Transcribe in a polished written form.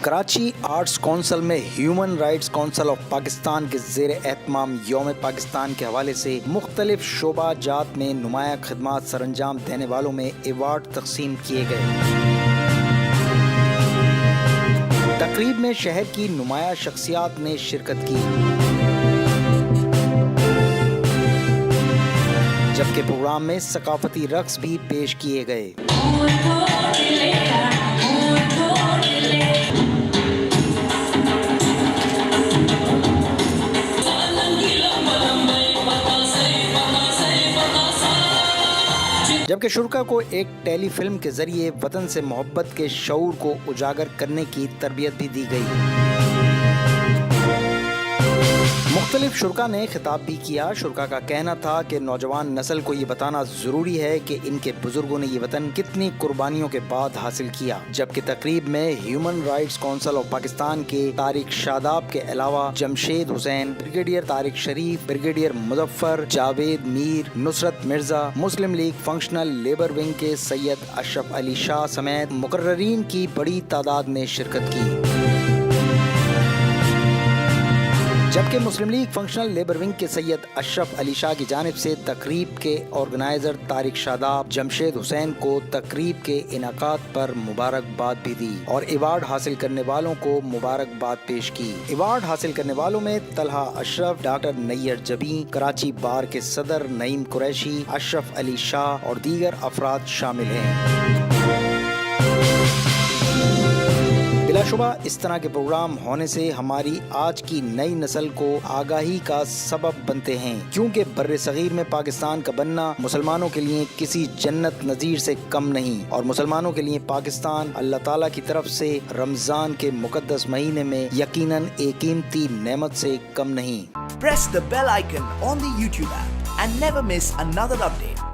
Karachi arts council میں human rights council of Pakistan کے زیر اہتمام یوم پاکستان کے حوالے سے مختلف شعبہ جات میں نمایاں خدمات سر انجام دینے والوں میں ایوارڈ تقسیم کیے گئے۔ تقریب میں شہر کی نمایاں شخصیات نے شرکت کی، جبکہ پروگرام میں ثقافتی رقص بھی پیش کیے گئے۔ جبکہ شرکا کو ایک ٹیلی فلم کے ذریعے وطن سے محبت کے شعور کو اجاگر کرنے کی تربیت بھی دی گئی۔ مختلف شرکا نے خطاب بھی کیا۔ شرکا کا کہنا تھا کہ نوجوان نسل کو یہ بتانا ضروری ہے کہ ان کے بزرگوں نے یہ وطن کتنی قربانیوں کے بعد حاصل کیا۔ جبکہ تقریب میں human rights council of Pakistan کے طارق شاداب کے علاوہ جمشید حسین، بریگیڈیئر طارق شریف، بریگیڈیئر مظفر، جاوید میر، نصرت مرزا، مسلم لیگ فنکشنل لیبر ونگ کے سید اشرف علی شاہ سمیت مقررین کی بڑی تعداد نے شرکت کی۔ جبکہ مسلم لیگ فنکشنل لیبر ونگ کے سید اشرف علی شاہ کی جانب سے تقریب کے آرگنائزر طارق شاداب جمشید حسین کو تقریب کے انعقاد پر مبارکباد بھی دی اور ایوارڈ حاصل کرنے والوں کو مبارکباد پیش کی۔ ایوارڈ حاصل کرنے والوں میں طلحہ اشرف، ڈاکٹر نیر جبیں، کراچی بار کے صدر نعیم قریشی، اشرف علی شاہ اور دیگر افراد شامل ہیں۔ بلا شبہ اس طرح کے پروگرام ہونے سے ہماری آج کی نئی نسل کو آگاہی کا سبب بنتے ہیں، کیونکہ بر صغیر میں پاکستان کا بننا مسلمانوں کے لیے کسی جنت نظیر سے کم نہیں، اور مسلمانوں کے لیے پاکستان اللہ تعالیٰ کی طرف سے رمضان کے مقدس مہینے میں یقیناً ایک قیمتی نعمت سے کم نہیں۔ Press the bell icon on the YouTube app and never miss another update.